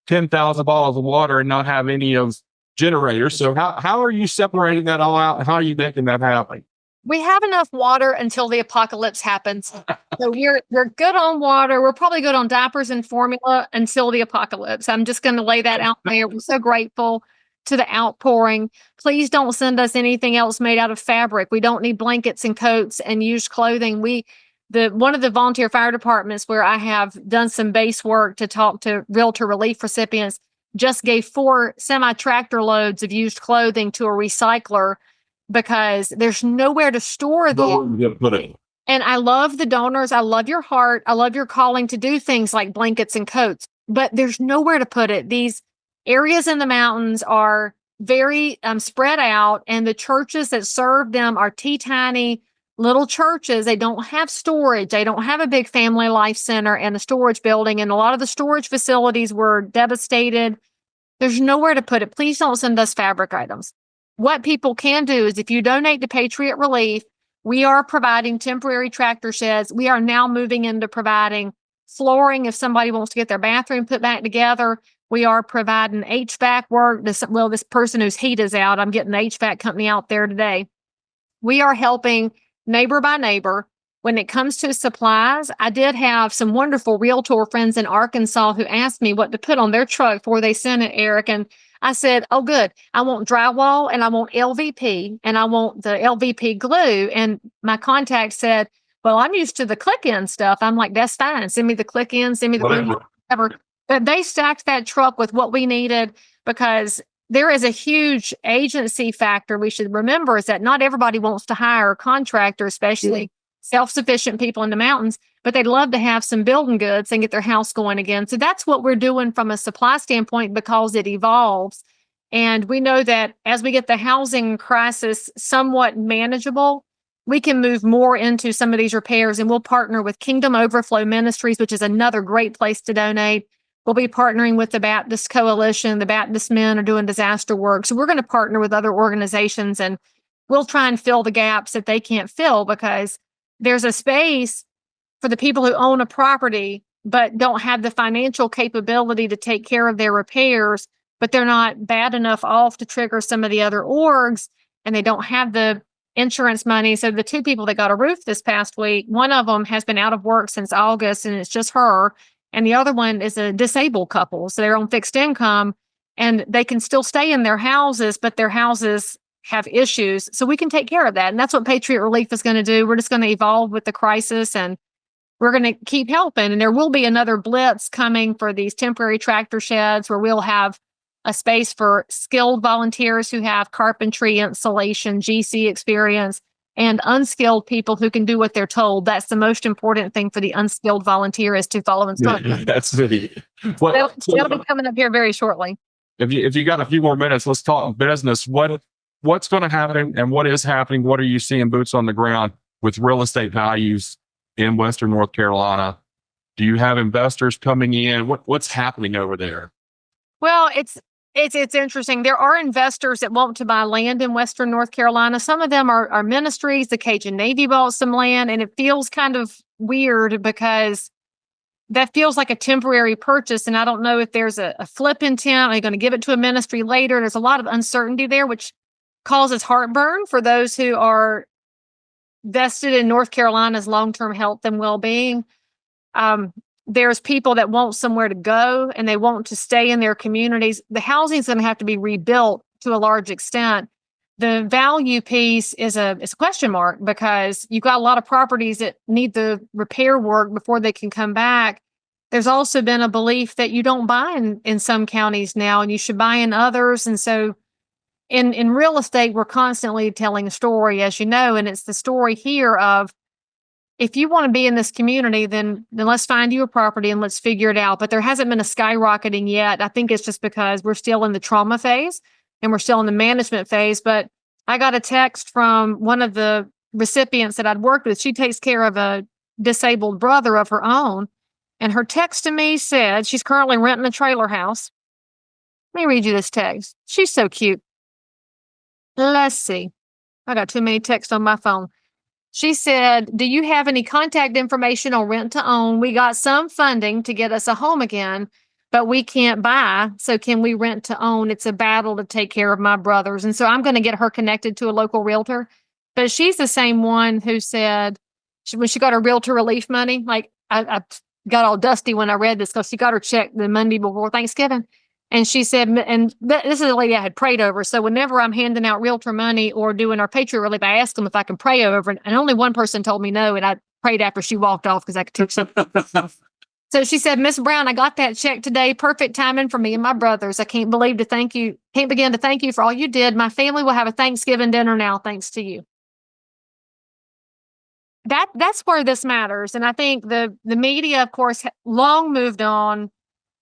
10,000 bottles of water and not have any of generators. So how are you separating that all out? How are you making that happen? We have enough water until the apocalypse happens. So we're good on water. We're probably good on diapers and formula until the apocalypse. I'm just going to lay that out there. We're so grateful to the outpouring. Please don't send us anything else made out of fabric. We don't need blankets and coats and used clothing. One of the volunteer fire departments where I have done some base work to talk to Realtor Relief recipients just gave 4 semi-tractor loads of used clothing to a recycler because there's nowhere to store them. And I love the donors. I love your heart. I love your calling to do things like blankets and coats, but there's nowhere to put it. These areas in the mountains are very spread out, and the churches that serve them are teeny-tiny little churches. They don't have storage. They don't have a big family life center and a storage building. And a lot of the storage facilities were devastated. There's nowhere to put it. Please don't send us fabric items. What people can do is if you donate to Patriot Relief, we are providing temporary tractor sheds. We are now moving into providing flooring if somebody wants to get their bathroom put back together. We are providing HVAC work. This person whose heat is out, I'm getting the HVAC company out there today. We are helping neighbor by neighbor. When it comes to supplies, I did have some wonderful realtor friends in Arkansas who asked me what to put on their truck before they sent it, Eric. And I said, oh, good. I want drywall and I want LVP and I want the LVP glue. And my contact said, well, I'm used to the click-in stuff. I'm like, that's fine. Send me the click-in, send me the glue, whatever. But they stacked that truck with what we needed because there is a huge agency factor we should remember is that not everybody wants to hire a contractor, especially self-sufficient people in the mountains, but they'd love to have some building goods and get their house going again. So that's what we're doing from a supply standpoint because it evolves. And we know that as we get the housing crisis somewhat manageable, we can move more into some of these repairs, and we'll partner with Kingdom Overflow Ministries, which is another great place to donate. We'll be partnering with the Baptist Coalition. The Baptist men are doing disaster work. So we're going to partner with other organizations, and we'll try and fill the gaps that they can't fill because there's a space for the people who own a property but don't have the financial capability to take care of their repairs, but they're not bad enough off to trigger some of the other orgs, and they don't have the insurance money. So the two people that got a roof this past week, one of them has been out of work since August, and it's just her. And the other one is a disabled couple. So they're on fixed income, and they can still stay in their houses, but their houses have issues. So we can take care of that. And that's what Patriot Relief is going to do. We're just going to evolve with the crisis, and we're going to keep helping. And there will be another blitz coming for these temporary tractor sheds where we'll have a space for skilled volunteers who have carpentry, installation, GC experience, and unskilled people who can do what they're told. That's the most important thing for the unskilled volunteer is to follow instructions. That's really That'll be coming up here very shortly. If you got a few more minutes, let's talk business. What's going to happen and what is happening? What are you seeing boots on the ground with real estate values in Western North Carolina? Do you have investors coming in? What's happening over there? Well, it's interesting. There are investors that want to buy land in Western North Carolina. Some of them are ministries. The Cajun Navy bought some land, and it feels kind of weird because that feels like a temporary purchase. And I don't know if there's a flip intent. Are they going to give it to a ministry later? There's a lot of uncertainty there, which causes heartburn for those who are vested in North Carolina's long-term health and well-being. There's people that want somewhere to go and they want to stay in their communities. The housing is going to have to be rebuilt to a large extent. The value piece is a question mark because you've got a lot of properties that need the repair work before they can come back. There's also been a belief that you don't buy in some counties now and you should buy in others. And so in real estate, we're constantly telling a story, as you know, and it's the story here of if you want to be in this community, then let's find you a property and let's figure it out. But there hasn't been a skyrocketing yet. I think it's just because we're still in the trauma phase and we're still in the management phase. But I got a text from one of the recipients that I'd worked with. She takes care of a disabled brother of her own. And her text to me said she's currently renting a trailer house. Let me read you this text. She's so cute. Let's see. I got too many texts on my phone. She said, do you have any contact information on rent to own? We got some funding to get us a home again, but we can't buy. So can we rent to own? It's a battle to take care of my brothers. And so I'm going to get her connected to a local realtor. But she's the same one who said when she got her realtor relief money, like I got all dusty when I read this because she got her check the Monday before Thanksgiving. And she said, this is a lady I had prayed over. So whenever I'm handing out realtor money or doing our Patriot Relief, I asked them if I can pray over it. And only one person told me no. And I prayed after she walked off because I could teach something. So she said, Miss Brown, I got that check today. Perfect timing for me and my brothers. I can't begin to thank you for all you did. My family will have a Thanksgiving dinner now, thanks to you. That's where this matters. And I think the media, of course, long moved on.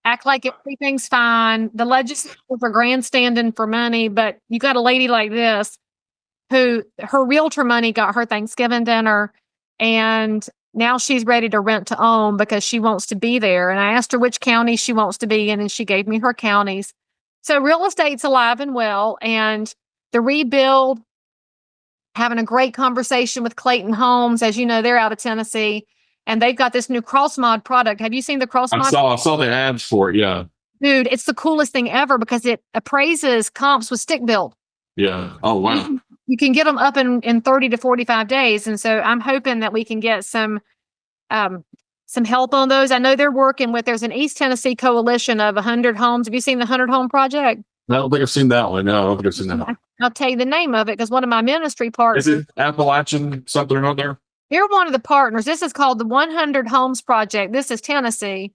Act like everything's fine. The legislators are grandstanding for money, but you got a lady like this who her realtor money got her Thanksgiving dinner, and now she's ready to rent to own because she wants to be there. And I asked her which county she wants to be in, and she gave me her counties. So real estate's alive and well, and the rebuild, having a great conversation with Clayton Homes. As you know, they're out of Tennessee. and they've got this new cross mod product. Have you seen the cross mod? I saw the ads for it. Yeah. Dude, it's the coolest thing ever because it appraises comps with stick build. Yeah. Oh, wow. You can get them up in 30 to 45 days. And so I'm hoping that we can get some help on those. I know they're working with, there's an East Tennessee coalition of 100 homes. Have you seen the 100 home project? I don't think I've seen that one. No, I don't think I've seen that one. I'll tell you the name of it because one of my ministry partners. Is it Appalachian something or other? You're one of the partners. This is called the 100 Homes Project. This is Tennessee.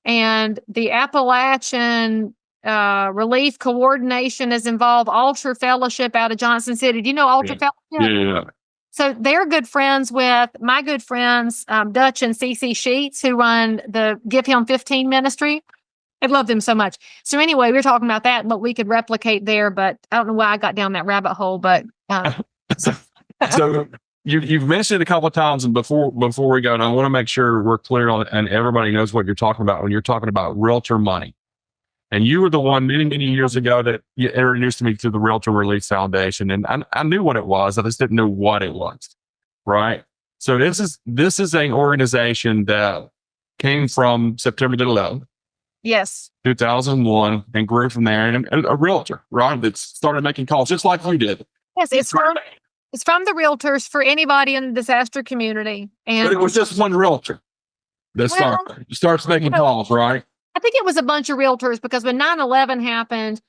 And the Appalachian Relief Coordination is involved. Altar Fellowship out of Johnson City. Do you know Altar Fellowship? Yeah. So they're good friends with my good friends, Dutch and CC Sheets, who run the Give Him 15 ministry. I love them so much. So anyway, we were talking about that and what we could replicate there, but I don't know why I got down that rabbit hole, but. So you've mentioned it a couple of times, and before we go, and I want to make sure we're clear on it and everybody knows what you're talking about when you're talking about realtor money. And you were the one many, many years ago that you introduced me to the Realtor Relief Foundation. And I knew what it was. I just didn't know what it was. Right. So this is an organization that came from September the 11th. Yes. 2001 and grew from there. And a realtor, right, that started making calls just like you did. Yes, it's from the realtors for anybody in the disaster community. And but it was just one realtor that starts making calls, right? I think it was a bunch of realtors because when 9/11 happened,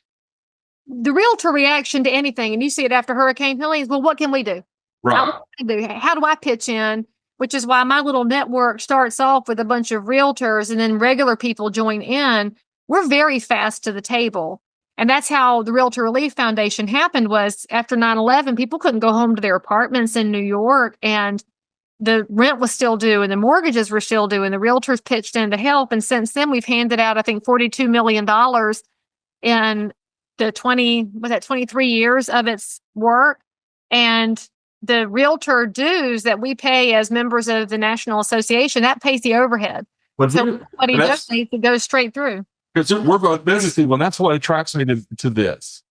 the realtor reaction to anything, and you see it after Hurricane Helene, is, well, what can we do? Right. How do I pitch in? Which is why my little network starts off with a bunch of realtors and then regular people join in. We're very fast to the table. And that's how the Realtor Relief Foundation happened was after 9/11, people couldn't go home to their apartments in New York and the rent was still due and the mortgages were still due and the realtors pitched in to help. And since then we've handed out, I think, $42 million in the 23 years of its work. And the realtor dues that we pay as members of the National Association, that pays the overhead. So what he does, it goes straight through. Because we're both business people, and that's what attracts me to this.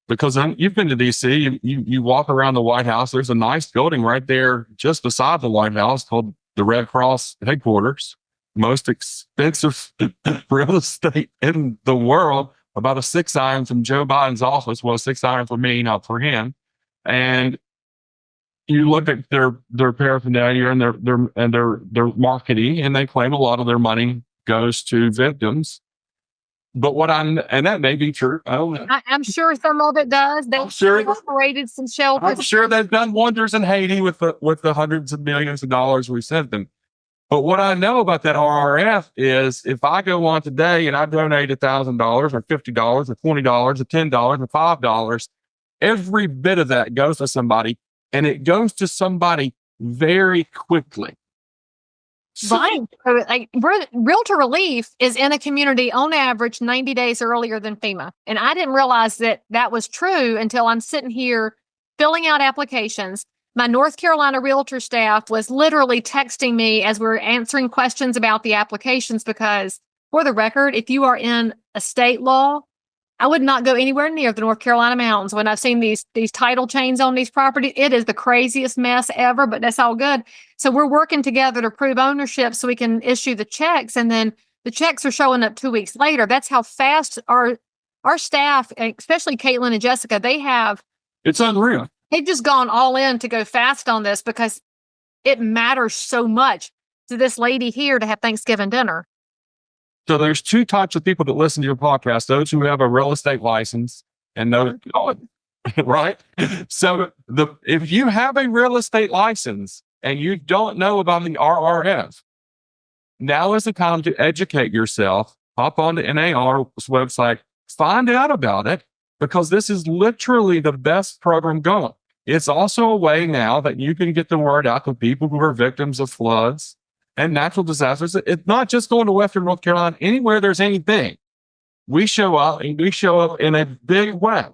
Because you've been to DC, you walk around the White House. There's a nice building right there just beside the White House called the Red Cross headquarters. Most expensive real estate in the world. About a 6 iron from Joe Biden's office. Well, 6 iron for me, not for him. And you look at their paraphernalia and their marketing, and they claim a lot of their money goes to victims. But and that may be true. I don't know. I'm sure some of it does. They've operated some shelters. I'm sure they've done wonders in Haiti with the hundreds of millions of dollars we sent them. But what I know about that RRF is if I go on today and I donate $1,000 or $50 or $20 or $10 or $5, every bit of that goes to somebody, and it goes to somebody very quickly. Right. Like, Realtor Relief is in a community on average 90 days earlier than FEMA. And I didn't realize that was true until I'm sitting here filling out applications. My North Carolina realtor staff was literally texting me as we were answering questions about the applications because, for the record, if you are in a state law, I would not go anywhere near the North Carolina mountains. When I've seen these title chains on these properties, it is the craziest mess ever, but that's all good. So we're working together to prove ownership so we can issue the checks. And then the checks are showing up 2 weeks later. That's how fast our staff, especially Caitlin and Jessica, it's unreal. They've just gone all in to go fast on this because it matters so much to this lady here to have Thanksgiving dinner. So there's two types of people that listen to your podcast, those who have a real estate license and those who don't, right? So if you have a real estate license and you don't know about the RRF, now is the time to educate yourself, hop on the NAR's website, find out about it, because this is literally the best program going. It's also a way now that you can get the word out to people who are victims of floods and natural disasters. It's not just going to Western North Carolina. Anywhere there's anything, we show up, and we show up in a big way.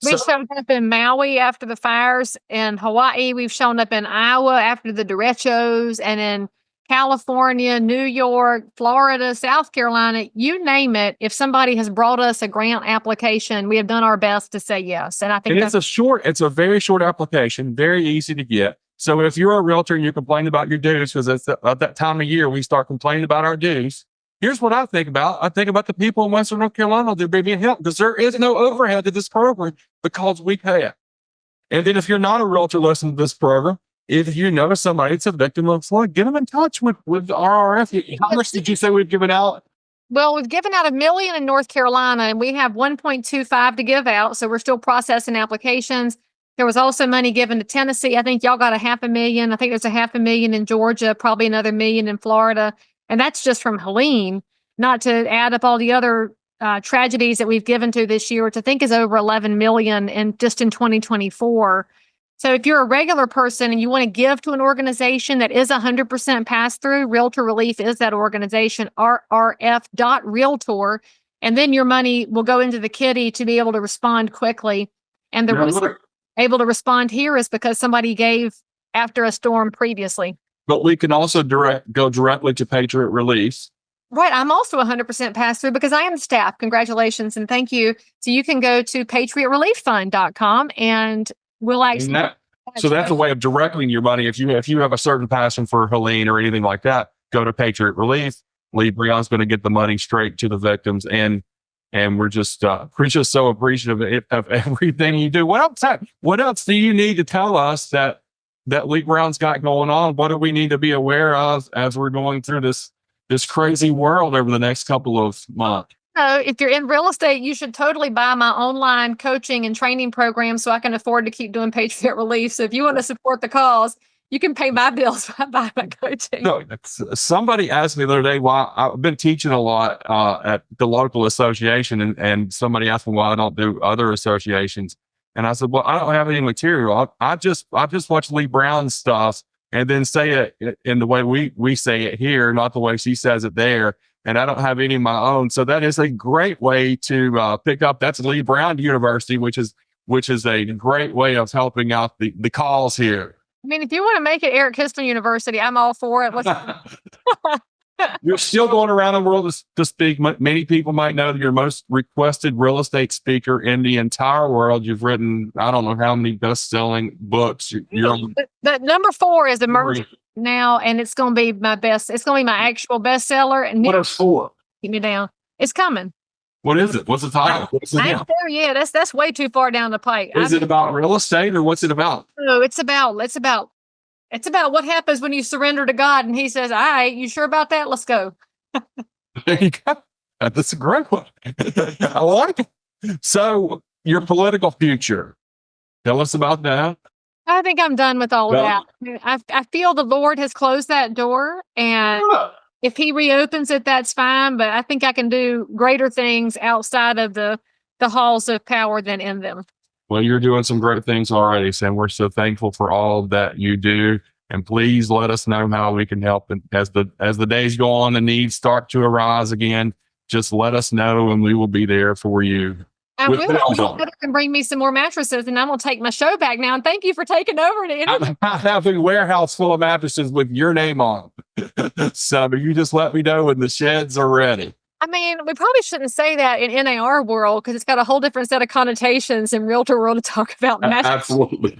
We showed up in Maui after the fires, in Hawaii. We've shown up in Iowa after the derechos, and in California, New York, Florida, South Carolina, you name it. If somebody has brought us a grant application, we have done our best to say yes. And I think it's a very short application, very easy to get. So if you're a realtor and you complain about your dues, because at that time of year, we start complaining about our dues. Here's what I think about. I think about the people in Western North Carolina that are being helped, because there is no overhead to this program because we pay it. And then if you're not a realtor listening to this program, if you know somebody that's a victim of flood, get them in touch with RRF. How much did you say we've given out? Well, we've given out $1 million in North Carolina, and we have 1.25 to give out. So we're still processing applications. There was also money given to Tennessee. I think y'all got $500,000. I think there's $500,000 in Georgia, probably another $1 million in Florida. And that's just from Helene, not to add up all the other tragedies that we've given to this year, which I think is over 11 million in 2024. So if you're a regular person and you want to give to an organization that is 100% pass through, Realtor Relief is that organization, rrf.realtor. And then your money will go into the kitty to be able to respond quickly. And the reason able to respond here is because somebody gave after a storm previously. But we can also go directly to Patriot Relief. Right. I'm also 100% pass through because I am staff. Congratulations and thank you. So you can go to patriotrelieffund.com and we'll actually. So that's a way of directing your money. If you have a certain passion for Helene or anything like that, go to Patriot Relief. Leigh Brown's going to get the money straight to the victims, and we're just so appreciative of everything you do. What else do you need to tell us that Leigh Brown's got going on? What do we need to be aware of as we're going through this crazy world over the next couple of months? If you're in real estate, you should totally buy my online coaching and training program so I can afford to keep doing Patriot Relief. So if you want to support the cause, you can pay my bills by buying my coaching. No, somebody asked me the other day why I've been teaching a lot at the local association, and somebody asked me why I don't do other associations. And I said, well, I don't have any material. I just watch Leigh Brown's stuff and then say it in the way we say it here, not the way she says it there. And I don't have any of my own. So that is a great way to pick up. That's Leigh Brown University, which is a great way of helping out the cause here. I mean, if you want to make it Eric Kistner University, I'm all for it. You're still going around the world to speak. Many people might know that you're most requested real estate speaker in the entire world. You've written, I don't know how many best-selling books. But number 4 is emerging now, and it's going to be my best. It's going to be my actual bestseller. And what is 4? Keep me down. It's coming. What is it? What's the title? What's I ain't there yet. That's way too far down the pike. Is it about real estate or what's it about? No, it's about what happens when you surrender to God and he says, all right, you sure about that? Let's go. There you go. That's a great one. I like it. So your political future, tell us about that. I think I'm done with all of that. I feel the Lord has closed that door, and if he reopens it, that's fine. But I think I can do greater things outside of the halls of power than in them. Well, you're doing some great things already, Sam. We're so thankful for all that you do. And please let us know how we can help. And as the days go on, the needs start to arise again, just let us know and we will be there for you. I will. You can bring me some more mattresses, and I'm going to take my show back now. And thank you for taking over. I have a warehouse full of mattresses with your name on them. So you just let me know when the sheds are ready. I mean, we probably shouldn't say that in NAR world because it's got a whole different set of connotations in realtor world to talk about mattresses. Absolutely.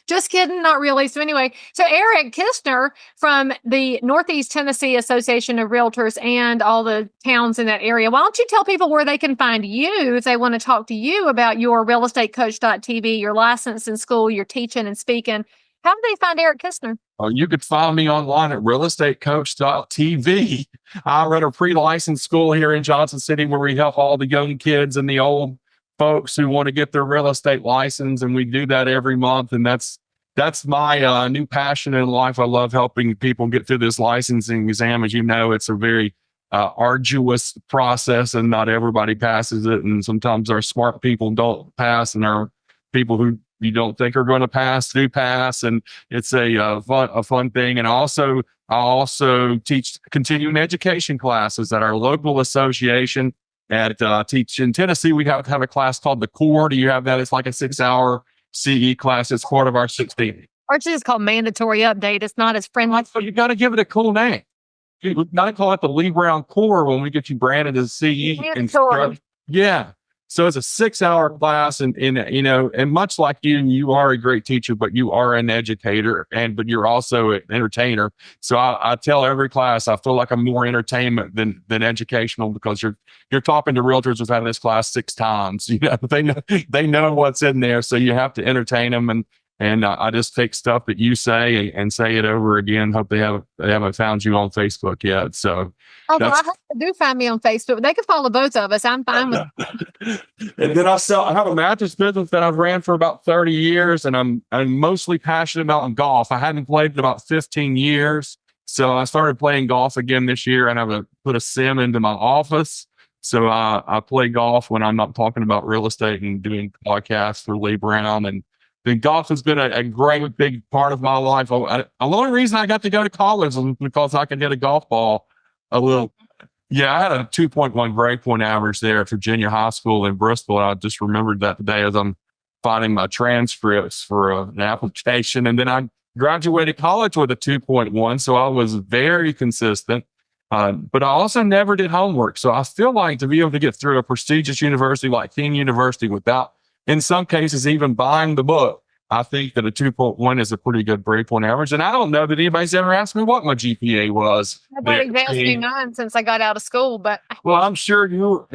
Just kidding, not really. So anyway, Eric Kistner from the Northeast Tennessee Association of Realtors and all the towns in that area, why don't you tell people where they can find you if they want to talk to you about your realestatecoach.tv, your license in school, your teaching and speaking? How do they find Eric Kistner? You could find me online at realestatecoach.tv. I run a pre-licensed school here in Johnson City where we help all the young kids and the old folks who want to get their real estate license, and we do that every month. And that's my new passion in life. I love helping people get through this licensing exam. As you know, it's a very arduous process, and not everybody passes it. And sometimes our smart people don't pass, and our people who you don't think are going to pass do pass. And it's a fun thing. And I also teach continuing education classes at our local association. Teach in Tennessee, we have a class called the Core. Do you have that? It's like a 6-hour CE class. It's part of our 16. Or it's just called mandatory update. It's not as friendly. So you got to give it a cool name. You got to call it the Leigh Brown Core when we get you branded as CE instructor. Yeah. So it's a 6-hour class, and and much like you are a great teacher, but you are an educator, but you're also an entertainer. So I tell every class, I feel like I'm more entertainment than educational, because you're talking to realtors who've had this class 6 times. They know what's in there, so you have to entertain them. And I just take stuff that you say and say it over again. Hope they haven't found you on Facebook yet. So, well, I hope they do find me on Facebook. They can follow both of us. I'm fine with it. And then I have a mattress business that I've ran for about 30 years, and I'm mostly passionate about golf. I hadn't played in about 15 years. So I started playing golf again this year, and I've put a sim into my office. So I play golf when I'm not talking about real estate and doing podcasts for Leigh Brown. And then golf has been a great big part of my life. The only reason I got to go to college was because I could hit a golf ball a little. Yeah, I had a 2.1 grade point average there at Virginia High School in Bristol. And I just remembered that today as I'm finding my transcripts for an application. And then I graduated college with a 2.1. So I was very consistent. But I also never did homework. So I feel like to be able to get through a prestigious university like King University without, in some cases, even buying the book, I think that a 2.1 is a pretty good grade point average. And I don't know that anybody's ever asked me what my GPA was. Nobody's asked me none since I got out of school. But well, I'm sure you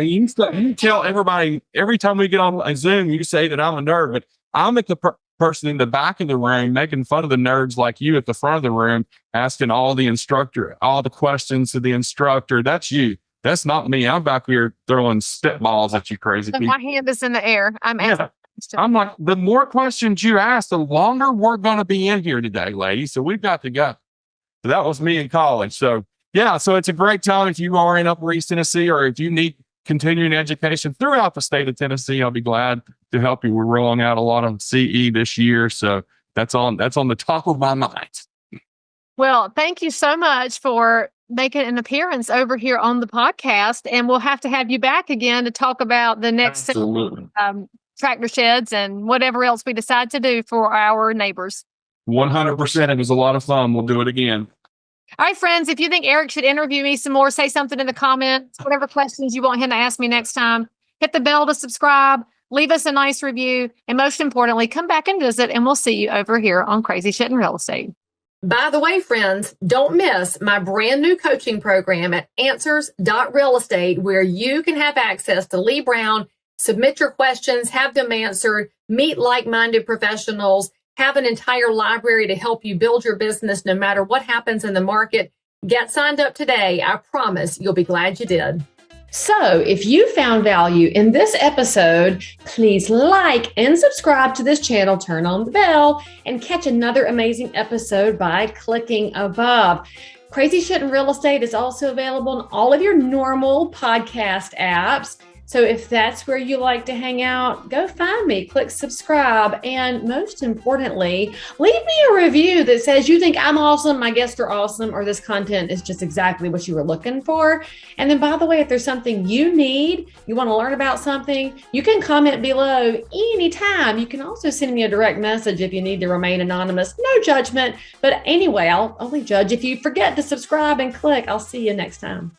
tell everybody every time we get on Zoom, you say that I'm a nerd, but I'm at the person in the back of the room making fun of the nerds like you at the front of the room, asking all the questions to the instructor. That's you. That's not me. I'm back here throwing spitballs at you crazy people. My hand is in the air. I'm asking. I'm like, the more questions you ask, the longer we're going to be in here today, ladies. So we've got to go. So that was me in college. So yeah, so it's a great time if you are in Upper East Tennessee, or if you need continuing education throughout the state of Tennessee. I'll be glad to help you. We're rolling out a lot of CE this year. So that's on the top of my mind. Well, thank you so much for making an appearance over here on the podcast. And we'll have to have you back again to talk about the next tractor sheds and whatever else we decide to do for our neighbors. 100%. It was a lot of fun. We'll do it again. All right, friends, if you think Eric should interview me some more, say something in the comments, whatever questions you want him to ask me next time. Hit the bell to subscribe, leave us a nice review, and most importantly, come back and visit, and we'll see you over here on Crazy Shit in Real Estate. By the way, friends, don't miss my brand new coaching program at answers.realestate, where you can have access to Leigh Brown, submit your questions, have them answered, meet like-minded professionals, have an entire library to help you build your business no matter what happens in the market. Get signed up today. I promise you'll be glad you did. So if you found value in this episode, please like and subscribe to this channel, turn on the bell, and catch another amazing episode by clicking above. Crazy Shit in Real Estate is also available on all of your normal podcast apps. So if that's where you like to hang out, go find me, click subscribe, and most importantly, leave me a review that says you think I'm awesome, my guests are awesome, or this content is just exactly what you were looking for. And then, by the way, if there's something you need, you want to learn about something, you can comment below anytime. You can also send me a direct message if you need to remain anonymous. No judgment. But anyway, I'll only judge if you forget to subscribe and click. I'll see you next time.